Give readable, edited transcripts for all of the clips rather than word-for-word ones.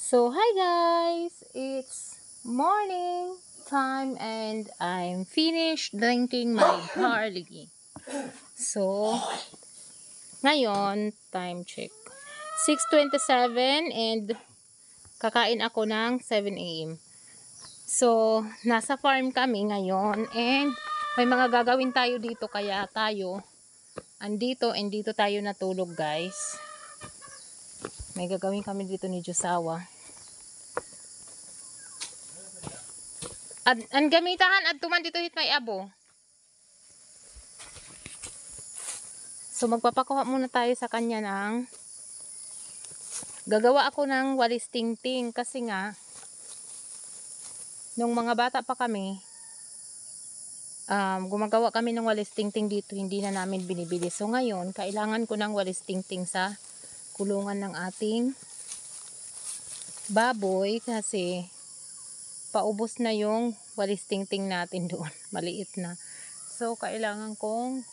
So, hi guys! It's morning time and I'm finished drinking my barley. So, ngayon, time check. 6:27 and kakain ako ng 7 a.m. So, nasa farm kami ngayon and may mga gagawin tayo dito kaya tayo andito and dito tayo natulog guys. May gagawin kami dito ni Josawa. Ang gamitahan at tuman dito hit may abo. So magpapakuha muna tayo sa kanya ng gagawa ako ng walis tingting kasi nga nung mga bata pa kami gumagawa kami ng walis tingting dito, hindi na namin binibili. So ngayon kailangan ko ng walis tingting sa kulungan ng ating baboy kasi paubos na yung walis tingting natin doon. Maliit na. So, kailangan kong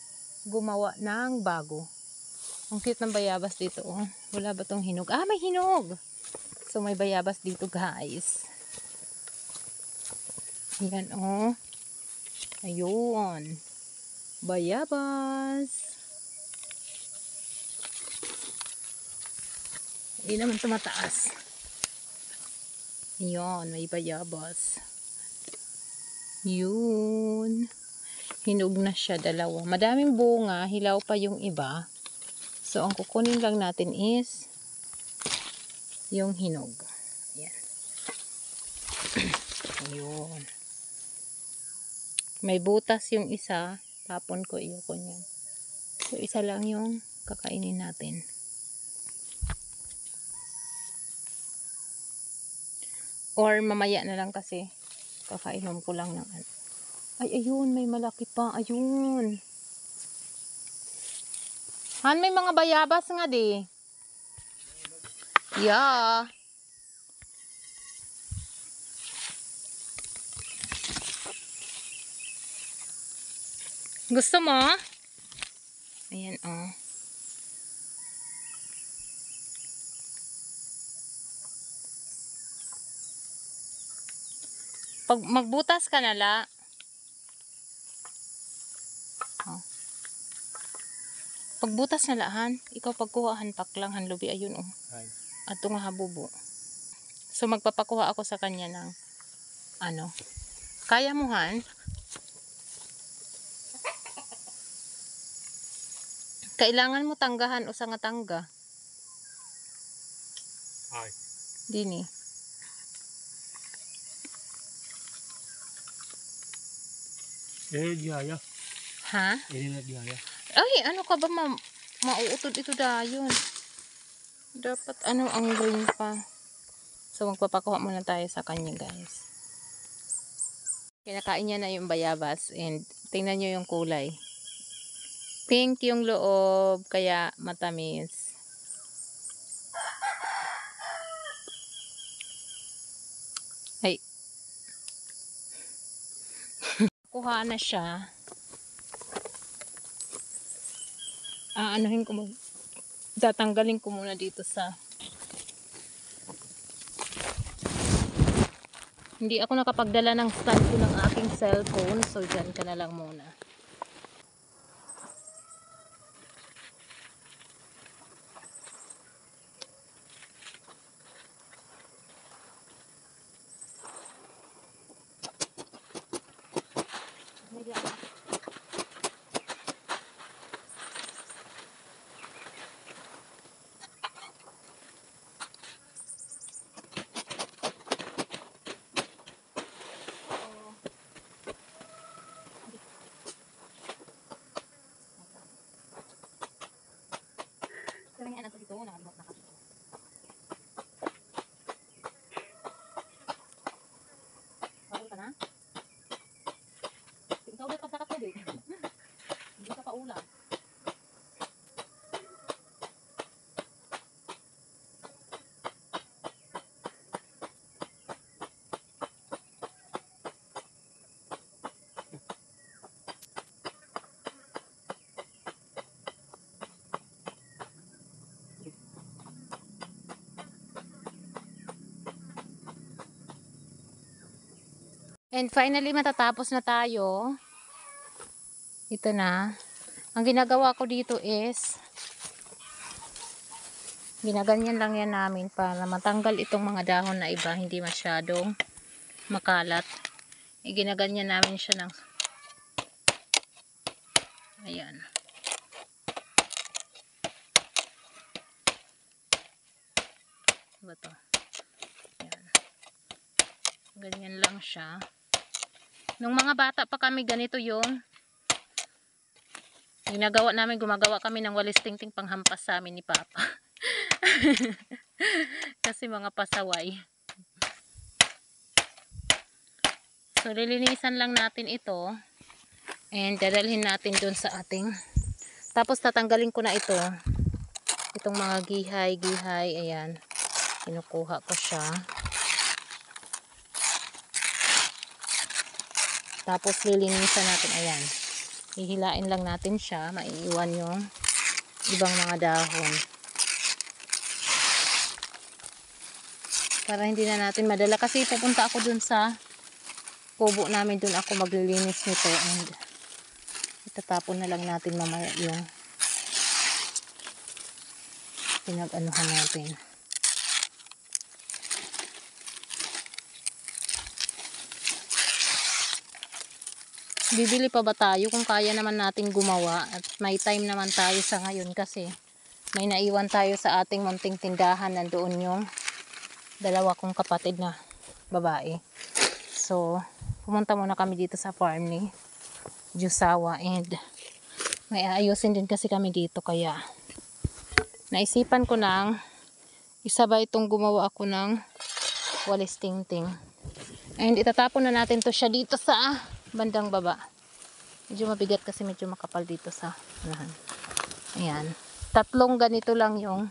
gumawa ng bago. Ang cute ng bayabas dito. Oh. Wala ba tong hinog? Ah, may hinog! So, may bayabas dito, guys. Yan, oh. Ayun. Bayabas. Hindi naman tumataas. Yan, may bayabas. Yun. Hinog na siya, dalawa. Madaming bunga, hilaw pa yung iba. So, ang kukunin lang natin is yung hinog. Ayan. Ayun. May butas yung isa. Tapon ko, iyoko niyan. So, isa lang yung kakainin natin. Or mamaya na lang kasi kakainom ko lang ng ano. Ay, ayun, may malaki pa. Ayun. Han, may mga bayabas nga di. Yeah. Gusto mo? Ayan, oh. Pag magbutas ka na la. Oh. Pagbutas na lahan, ikaw pagkuhaan paklang hanlubi ayun oh. At nga habubo. So magpapakuha ako sa kanya ng ano. Kaya mo han? Kailangan mo tanggahan o sa nga tangga. Ay. Dini. Diyaya. Ha? Na diyaya. Ay, ano ka ba mauutod ito dayon. Dapat ano ang green pa. So magpapakuha muna tayo sa kanya guys. Kinakain niya na yung bayabas and tingnan nyo yung kulay. Pink yung loob kaya matamis. Ay. Kuha na siya. Anuhin ko mo. Tatanggalin ko muna dito sa hindi ako nakapagdala ng stand ko ng aking cellphone. So dyan ka na lang muna. And finally, matatapos na tayo. Ito na. Ang ginagawa ko dito is, ginaganyan lang yan namin para matanggal itong mga dahon na iba, hindi masyadong makalat. Ginaganyan namin siya ng, ayan. Diba to? Ayan. Ganyan lang siya. Nung mga bata pa kami, ganito yung ginagawa namin. Gumagawa kami ng walis tingting panghampas sa amin ni Papa. Kasi mga pasaway. So, lilinisan lang natin ito. And dadalhin natin dun sa ating. Tapos, tatanggalin ko na ito. Itong mga gihay. Ayan. Kinukuha ko siya. Tapos, lilinisan natin. Ayan. Hihilain lang natin siya. Maiiwan yung ibang mga dahon. Para hindi na natin madala. Kasi pupunta ako dun sa kubo namin. Dun ako maglilinis nito. And itatapon na lang natin mamaya yung pinag-anuhan natin. Bibili pa ba tayo kung kaya naman natin gumawa at may time naman tayo sa ngayon kasi may naiwan tayo sa ating munting tindahan. Nandoon yung dalawa kong kapatid na babae. So, pumunta muna kami dito sa farm ni Jusawa and may aayusin din kasi kami dito kaya naisipan ko nang isabay itong gumawa ako ng walis tingting. And itatapon na natin to siya dito sa bandang baba. Medyo mabigat kasi medyo makapal dito sa unahan. Ayan. 3 ganito lang yung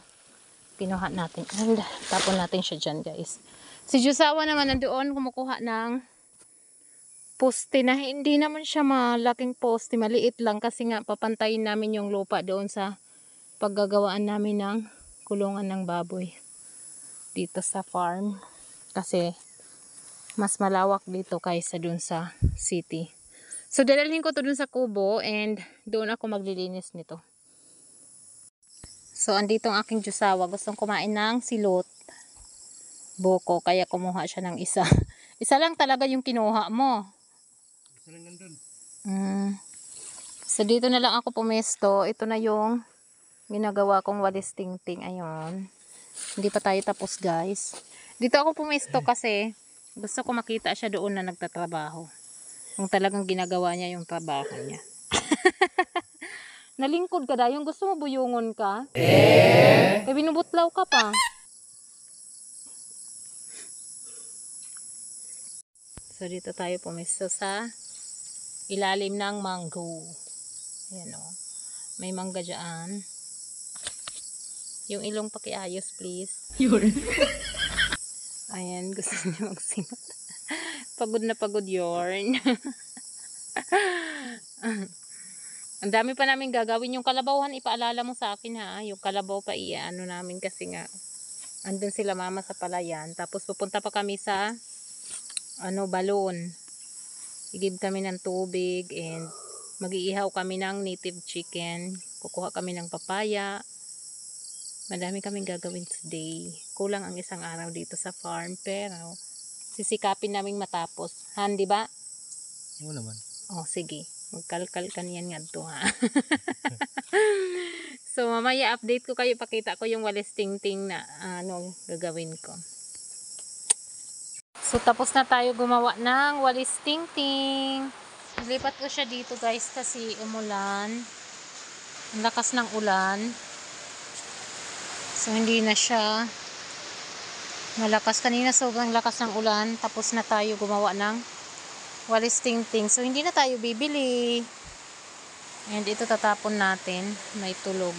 kinuha natin. And tapon natin siya dyan, guys. Si Jusawa naman nandoon kumukuha ng poste na hindi naman siya malaking poste. Maliit lang kasi nga papantayin namin yung lupa doon sa paggagawaan namin ng kulungan ng baboy. Dito sa farm. Kasi mas malawak dito kaysa dun sa city. So, dadalhin ko to dun sa kubo and doon ako maglilinis nito. So, andito ang aking Jusawa. Gustong kumain ng silot. Boko. Kaya kumuha siya ng isa. Isa lang talaga yung kinuha mo. Isa lang nandun. So, dito na lang ako pumesto. Ito na yung ginagawa kong walis tingting. Ayun. Hindi pa tayo tapos, guys. Dito ako pumesto kasi gusto ko makita siya doon na nagtatrabaho. Kung talagang ginagawa niya yung trabaho niya. Nalingkod ka dahil. Yung gusto mo buyungon ka? Kaya binubutlaw ka pa. So, dito tayo pumesto sa ilalim ng mango. Ayan o. May mangga dyan. Yung ilong pakiayos, please. Yun. Ayan, gusto niya magsimot. Pagod na pagod yorn. Ang dami pa namin gagawin. Yung kalabawhan, ipaalala mo sa akin ha. Yung kalabaw pa ano namin kasi nga andun sila mama sa palayan. Tapos pupunta pa kami sa balon. Igib kami ng tubig and mag-iihaw kami ng native chicken. Kukuha kami ng papaya. Madami kaming gagawin today. Kulang ang isang araw dito sa farm. Pero, sisikapin naming matapos. Han, di ba? Oo naman. Oh, sige. Magkalkal ka niyan nga to, ha? So, mamaya update ko kayo. Pakita ko yung walis tingting na gagawin ko. So, tapos na tayo gumawa ng walis tingting. Lipat ko siya dito, guys, kasi umulan. Ang lakas ng ulan. So, hindi na siya malakas. Kanina sobrang lakas ng ulan. Tapos na tayo gumawa ng walis tingting. So, hindi na tayo bibili. And ito tatapon natin. May tulog.